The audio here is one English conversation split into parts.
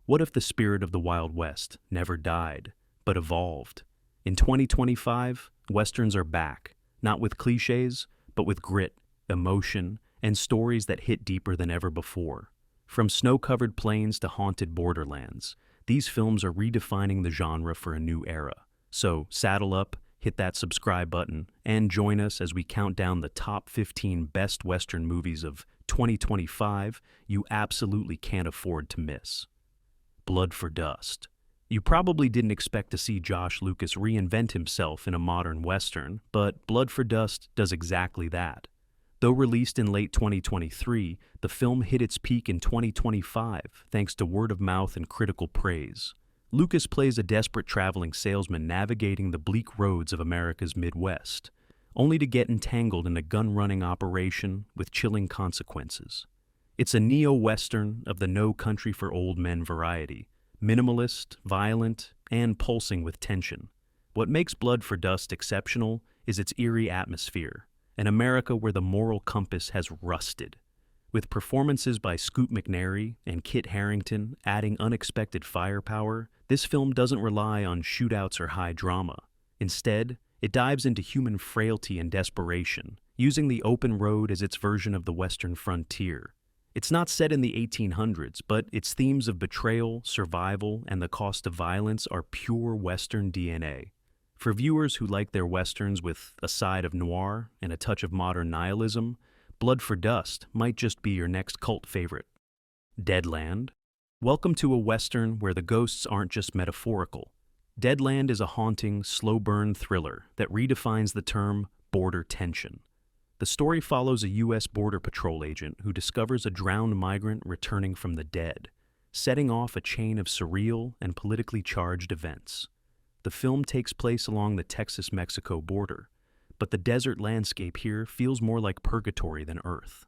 What if the spirit of the Wild West never died, but evolved? In 2025, Westerns are back, not with cliches, but with grit, emotion, and stories that hit deeper than ever before. From snow-covered plains to haunted borderlands, these films are redefining the genre for a new era. So, saddle up, hit that subscribe button, and join us as we count down the top 15 best Western movies of 2025 you absolutely can't afford to miss. Blood for Dust. You probably didn't expect to see Josh Lucas reinvent himself in a modern Western, but Blood for Dust does exactly that. Though released in late 2023, the film hit its peak in 2025 thanks to word of mouth and critical praise. Lucas plays a desperate traveling salesman navigating the bleak roads of America's Midwest, only to get entangled in a gun-running operation with chilling consequences. It's a neo-Western of the No Country for Old Men variety, minimalist, violent, and pulsing with tension. What makes Blood for Dust exceptional is its eerie atmosphere, an America where the moral compass has rusted. With performances by Scoot McNairy and Kit Harington adding unexpected firepower, this film doesn't rely on shootouts or high drama. Instead, it dives into human frailty and desperation, using the open road as its version of the Western frontier. It's not set in the 1800s, but its themes of betrayal, survival, and the cost of violence are pure Western DNA. For viewers who like their Westerns with a side of noir and a touch of modern nihilism, Blood for Dust might just be your next cult favorite. Deadland. Welcome to a Western where the ghosts aren't just metaphorical. Deadland is a haunting, slow-burn thriller that redefines the term border tension. The story follows a U.S. Border Patrol agent who discovers a drowned migrant returning from the dead, setting off a chain of surreal and politically charged events. The film takes place along the Texas-Mexico border, but the desert landscape here feels more like purgatory than Earth.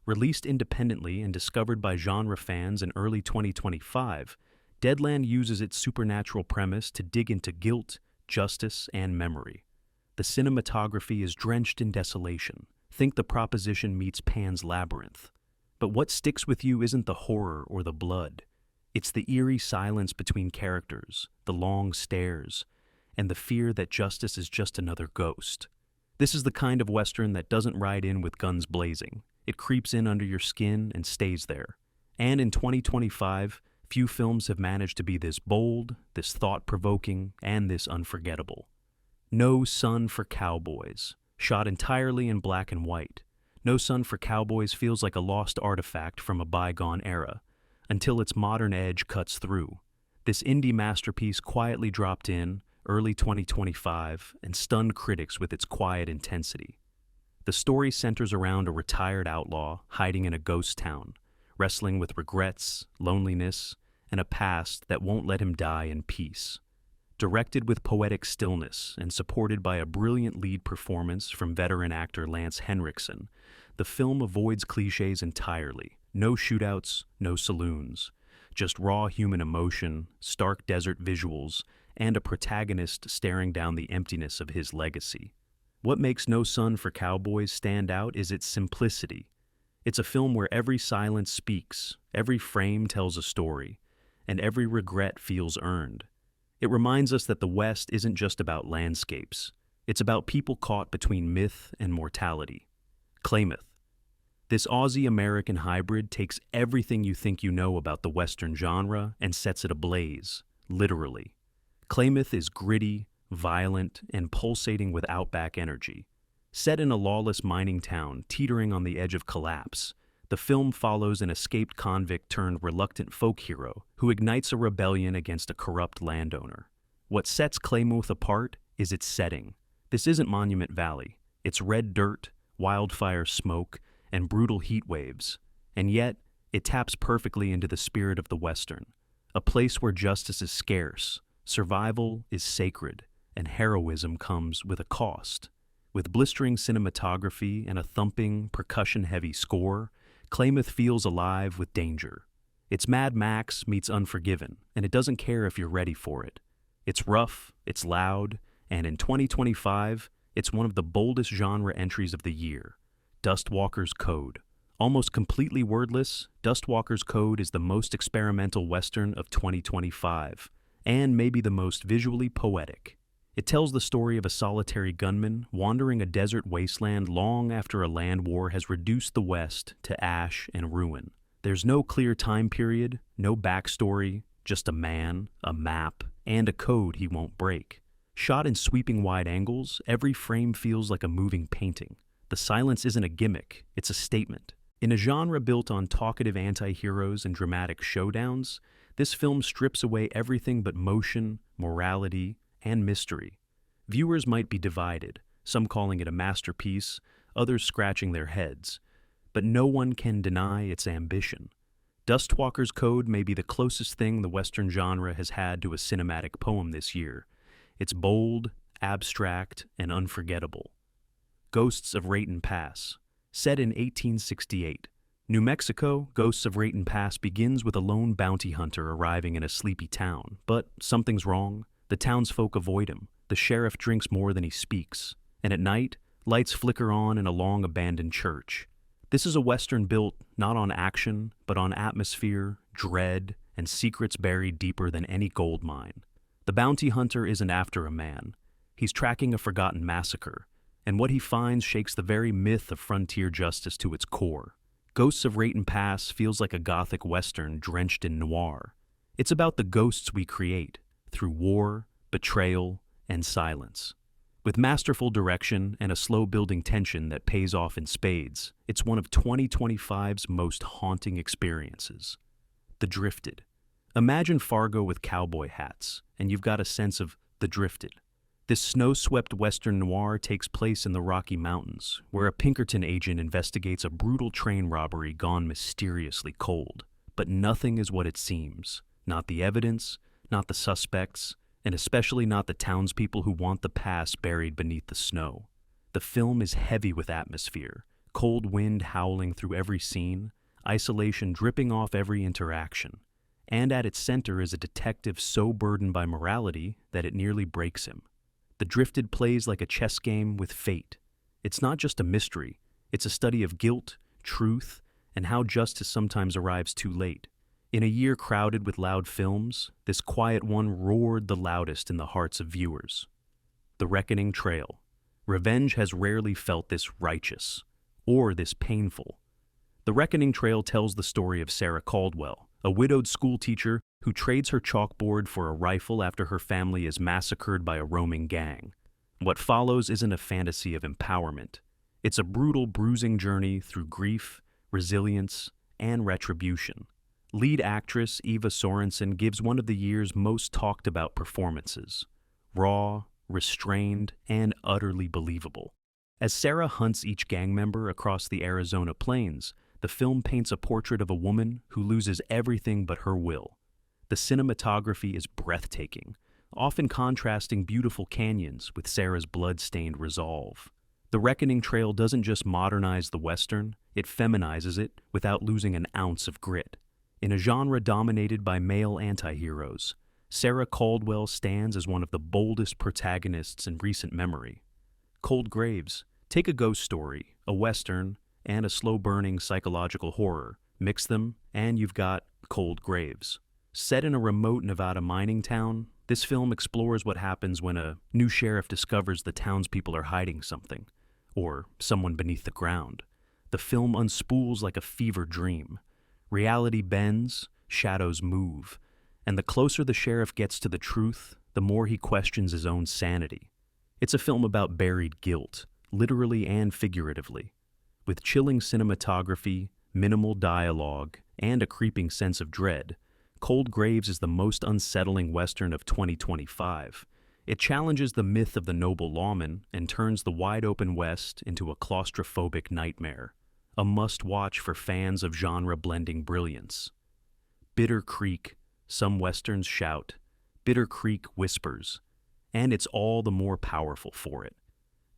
Released independently and discovered by genre fans in early 2025, Deadland uses its supernatural premise to dig into guilt, justice, and memory. The cinematography is drenched in desolation. Think The Proposition meets Pan's Labyrinth. But what sticks with you isn't the horror or the blood. It's the eerie silence between characters, the long stares, and the fear that justice is just another ghost. This is the kind of Western that doesn't ride in with guns blazing. It creeps in under your skin and stays there. And in 2025, few films have managed to be this bold, this thought-provoking, and this unforgettable. No Sun for Cowboys. Shot entirely in black and white, No Sun for Cowboys feels like a lost artifact from a bygone era, until its modern edge cuts through. This indie masterpiece quietly dropped in early 2025 and stunned critics with its quiet intensity. The story centers around a retired outlaw hiding in a ghost town, wrestling with regrets, loneliness, and a past that won't let him die in peace. Directed with poetic stillness and supported by a brilliant lead performance from veteran actor Lance Henriksen, the film avoids cliches entirely. No shootouts, no saloons. Just raw human emotion, stark desert visuals, and a protagonist staring down the emptiness of his legacy. What makes No Sun for Cowboys stand out is its simplicity. It's a film where every silence speaks, every frame tells a story, and every regret feels earned. It reminds us that the West isn't just about landscapes. It's about people caught between myth and mortality. Clayoth. This Aussie-American hybrid takes everything you think you know about the Western genre and sets it ablaze, literally. Clayoth is gritty, violent, and pulsating with outback energy. Set in a lawless mining town teetering on the edge of collapse, the film follows an escaped convict turned reluctant folk hero who ignites a rebellion against a corrupt landowner. What sets Clayoth apart is its setting. This isn't Monument Valley. It's red dirt, wildfire smoke, and brutal heat waves. And yet, it taps perfectly into the spirit of the Western, a place where justice is scarce, survival is sacred, and heroism comes with a cost. With blistering cinematography and a thumping, percussion-heavy score, Clayoth feels alive with danger. It's Mad Max meets Unforgiven, and it doesn't care if you're ready for it. It's rough, it's loud, and in 2025, it's one of the boldest genre entries of the year. Dustwalker's Code, Almost completely wordless, Dustwalker's Code is the most experimental Western of 2025, and maybe the most visually poetic. It tells the story of a solitary gunman wandering a desert wasteland long after a land war has reduced the West to ash and ruin. There's no clear time period, no backstory, just a man, a map, and a code he won't break. Shot in sweeping wide angles, every frame feels like a moving painting. The silence isn't a gimmick, it's a statement. In a genre built on talkative anti-heroes and dramatic showdowns, this film strips away everything but motion, morality, and mystery. Viewers might be divided, some calling it a masterpiece, others scratching their heads, but no one can deny its ambition. Dustwalker's Code may be the closest thing the Western genre has had to a cinematic poem this year. It's bold, abstract, and unforgettable. Ghosts of Raton Pass. Set in 1868, New Mexico, Ghosts of Raton Pass begins with a lone bounty hunter arriving in a sleepy town, but something's wrong. The townsfolk avoid him. The sheriff drinks more than he speaks. And at night, lights flicker on in a long-abandoned church. This is a Western built not on action, but on atmosphere, dread, and secrets buried deeper than any gold mine. The bounty hunter isn't after a man. He's tracking a forgotten massacre, and what he finds shakes the very myth of frontier justice to its core. Ghosts of Raton Pass feels like a gothic Western drenched in noir. It's about the ghosts we create, through war, betrayal, and silence. With masterful direction and a slow-building tension that pays off in spades, it's one of 2025's most haunting experiences. The Drifted. Imagine Fargo with cowboy hats, and you've got a sense of the Drifted. This snow-swept Western noir takes place in the Rocky Mountains, where a Pinkerton agent investigates a brutal train robbery gone mysteriously cold. But nothing is what it seems. Not the evidence, not the suspects, and especially not the townspeople who want the past buried beneath the snow. The film is heavy with atmosphere, cold wind howling through every scene, isolation dripping off every interaction. And at its center is a detective so burdened by morality that it nearly breaks him. The Drifted plays like a chess game with fate. It's not just a mystery, it's a study of guilt, truth, and how justice sometimes arrives too late. In a year crowded with loud films, this quiet one roared the loudest in the hearts of viewers. The Reckoning Trail. Revenge has rarely felt this righteous, or this painful. The Reckoning Trail tells the story of Sarah Caldwell, a widowed schoolteacher who trades her chalkboard for a rifle after her family is massacred by a roaming gang. What follows isn't a fantasy of empowerment. It's a brutal, bruising journey through grief, resilience, and retribution. Lead actress Eva Sorensen gives one of the year's most talked about performances. Raw, restrained, and utterly believable. As Sarah hunts each gang member across the Arizona plains, the film paints a portrait of a woman who loses everything but her will. The cinematography is breathtaking, often contrasting beautiful canyons with Sarah's blood-stained resolve. The Reckoning Trail doesn't just modernize the Western, it feminizes it without losing an ounce of grit. In a genre dominated by male anti-heroes, Sarah Caldwell stands as one of the boldest protagonists in recent memory. Cold Graves. Take a ghost story, a Western, and a slow-burning psychological horror. Mix them, and you've got Cold Graves. Set in a remote Nevada mining town, this film explores what happens when a new sheriff discovers the townspeople are hiding something, or someone beneath the ground. The film unspools like a fever dream. Reality bends, shadows move, and the closer the sheriff gets to the truth, the more he questions his own sanity. It's a film about buried guilt, literally and figuratively. With chilling cinematography, minimal dialogue, and a creeping sense of dread, Cold Graves is the most unsettling Western of 2025. It challenges the myth of the noble lawman and turns the wide-open West into a claustrophobic nightmare. A must-watch for fans of genre-blending brilliance. Bitter Creek, some Westerns shout. Bitter Creek whispers. And it's all the more powerful for it.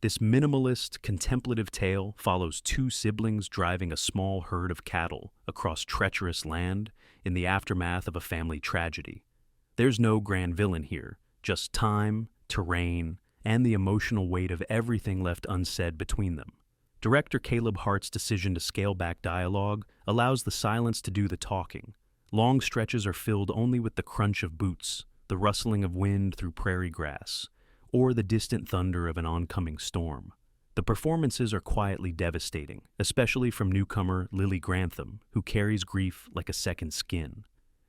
This minimalist, contemplative tale follows two siblings driving a small herd of cattle across treacherous land in the aftermath of a family tragedy. There's no grand villain here, just time, terrain, and the emotional weight of everything left unsaid between them. Director Caleb Hart's decision to scale back dialogue allows the silence to do the talking. Long stretches are filled only with the crunch of boots, the rustling of wind through prairie grass, or the distant thunder of an oncoming storm. The performances are quietly devastating, especially from newcomer Lily Grantham, who carries grief like a second skin.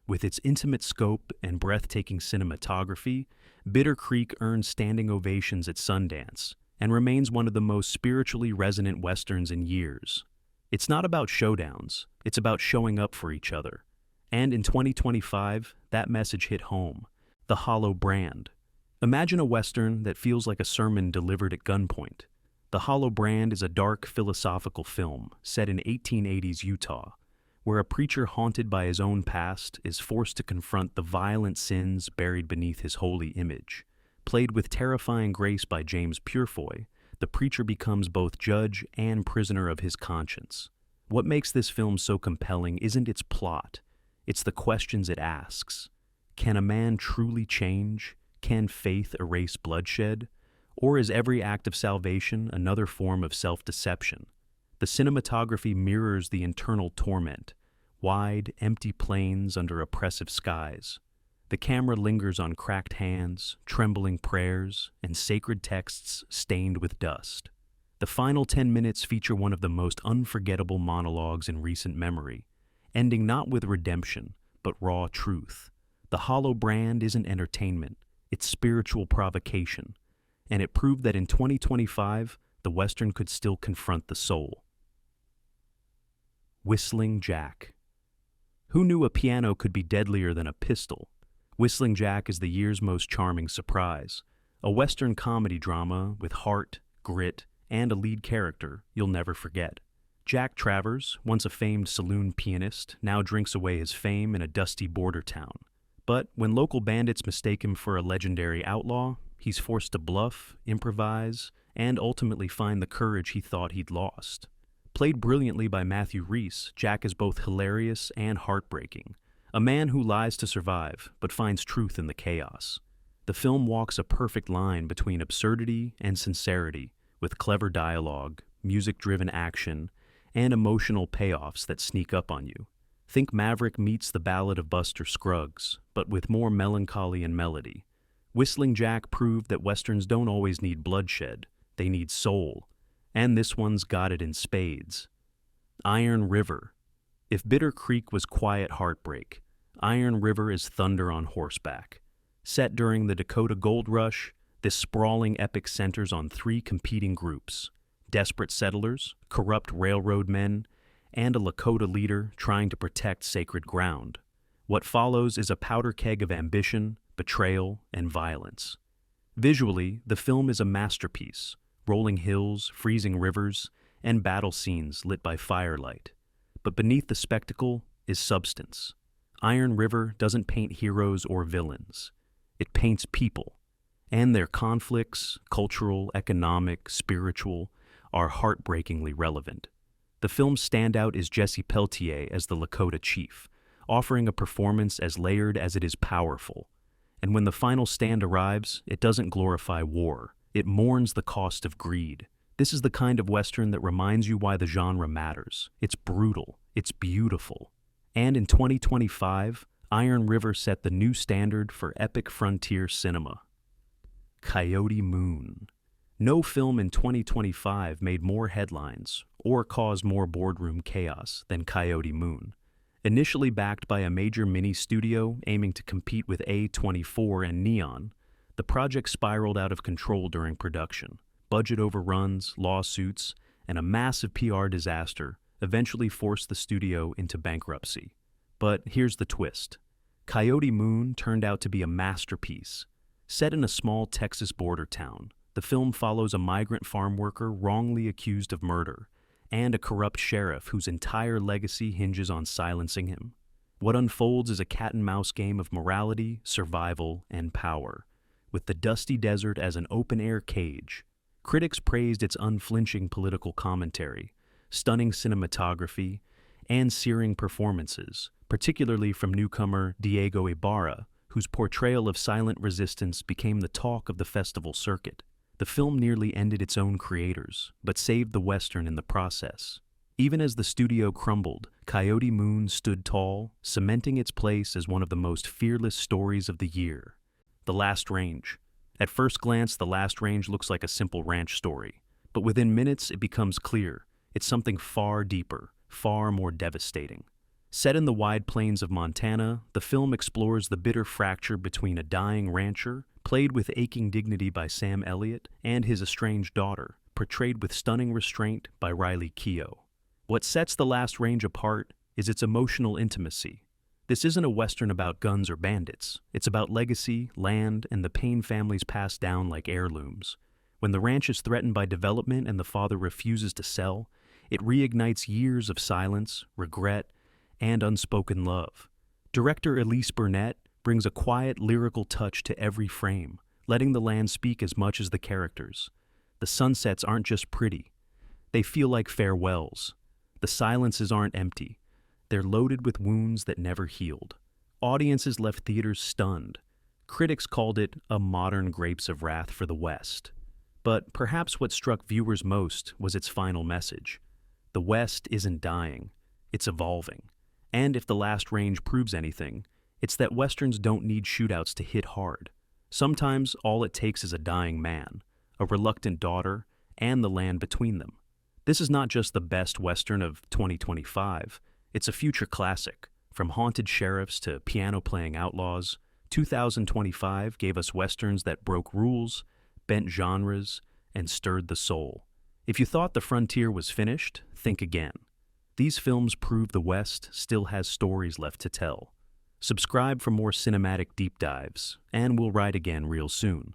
With its intimate scope and breathtaking cinematography, Bitter Creek earned standing ovations at Sundance and remains one of the most spiritually resonant westerns in years. It's not about showdowns, it's about showing up for each other. And in 2025, that message hit home. The Hollow Brand. Imagine a western that feels like a sermon delivered at gunpoint. The Hollow Brand is a dark philosophical film set in 1880s Utah, where a preacher haunted by his own past is forced to confront the violent sins buried beneath his holy image. Played with terrifying grace by James Purefoy, the preacher becomes both judge and prisoner of his conscience. What makes this film so compelling isn't its plot, it's the questions it asks. Can a man truly change? Can faith erase bloodshed? Or is every act of salvation another form of self-deception? The cinematography mirrors the internal torment, wide, empty plains under oppressive skies. The camera lingers on cracked hands, trembling prayers, and sacred texts stained with dust. The final 10 minutes feature one of the most unforgettable monologues in recent memory, ending not with redemption, but raw truth. The Hollow Brand isn't entertainment, it's spiritual provocation, and it proved that in 2025, the Western could still confront the soul. Whistling Jack. Who knew a piano could be deadlier than a pistol? Whistling Jack is the year's most charming surprise, a Western comedy drama with heart, grit, and a lead character you'll never forget. Jack Travers, once a famed saloon pianist, now drinks away his fame in a dusty border town. But when local bandits mistake him for a legendary outlaw, he's forced to bluff, improvise, and ultimately find the courage he thought he'd lost. Played brilliantly by Matthew Rhys, Jack is both hilarious and heartbreaking, a man who lies to survive but finds truth in the chaos. The film walks a perfect line between absurdity and sincerity, with clever dialogue, music-driven action, and emotional payoffs that sneak up on you. Think Maverick meets The Ballad of Buster Scruggs, but with more melancholy and melody. Whistling Jack proved that westerns don't always need bloodshed, they need soul, and this one's got it in spades. Iron River. If Bitter Creek was quiet heartbreak, Iron River is thunder on horseback. Set during the Dakota Gold Rush, this sprawling epic centers on three competing groups: desperate settlers, corrupt railroad men, and a Lakota leader trying to protect sacred ground. What follows is a powder keg of ambition, betrayal, and violence. Visually, the film is a masterpiece: rolling hills, freezing rivers, and battle scenes lit by firelight. But beneath the spectacle is substance. Iron River doesn't paint heroes or villains. It paints people, and their conflicts, cultural, economic, spiritual, are heartbreakingly relevant. The film's standout is Jesse Peltier as the Lakota chief, offering a performance as layered as it is powerful. And when the final stand arrives, it doesn't glorify war. It mourns the cost of greed. This is the kind of Western that reminds you why the genre matters. It's brutal. It's beautiful. And in 2025, Iron River set the new standard for epic frontier cinema. Coyote Moon. No film in 2025 made more headlines or caused more boardroom chaos than Coyote Moon. Initially backed by a major mini studio aiming to compete with A24 and Neon, the project spiraled out of control during production. Budget overruns, lawsuits, and a massive PR disaster eventually forced the studio into bankruptcy. But here's the twist. Coyote Moon turned out to be a masterpiece. Set in a small Texas border town, the film follows a migrant farm worker wrongly accused of murder and a corrupt sheriff whose entire legacy hinges on silencing him. What unfolds is a cat-and-mouse game of morality, survival, and power, with the dusty desert as an open-air cage. Critics praised its unflinching political commentary, stunning cinematography, and searing performances, particularly from newcomer Diego Ibarra, whose portrayal of silent resistance became the talk of the festival circuit. The film nearly ended its own creators, but saved the Western in the process. Even as the studio crumbled, Coyote Moon stood tall, cementing its place as one of the most fearless stories of the year. The Last Range. At first glance, The Last Range looks like a simple ranch story, but within minutes it becomes clear it's something far deeper, far more devastating. Set in the wide plains of Montana, the film explores the bitter fracture between a dying rancher, played with aching dignity by Sam Elliott, and his estranged daughter, portrayed with stunning restraint by Riley Keough. What sets The Last Range apart is its emotional intimacy. This isn't a Western about guns or bandits. It's about legacy, land, and the pain families pass down like heirlooms. When the ranch is threatened by development and the father refuses to sell, it reignites years of silence, regret, and unspoken love. Director Elise Burnett brings a quiet, lyrical touch to every frame, letting the land speak as much as the characters. The sunsets aren't just pretty. They feel like farewells. The silences aren't empty. They're loaded with wounds that never healed. Audiences left theaters stunned. Critics called it a modern Grapes of Wrath for the West. But perhaps what struck viewers most was its final message. The West isn't dying. It's evolving. And if The Last Range proves anything, it's that Westerns don't need shootouts to hit hard. Sometimes all it takes is a dying man, a reluctant daughter, and the land between them. This is not just the best Western of 2025, it's a future classic. From haunted sheriffs to piano-playing outlaws, 2025 gave us Westerns that broke rules, bent genres, and stirred the soul. If you thought the frontier was finished, think again. These films prove the West still has stories left to tell. Subscribe for more cinematic deep dives, and we'll ride again real soon.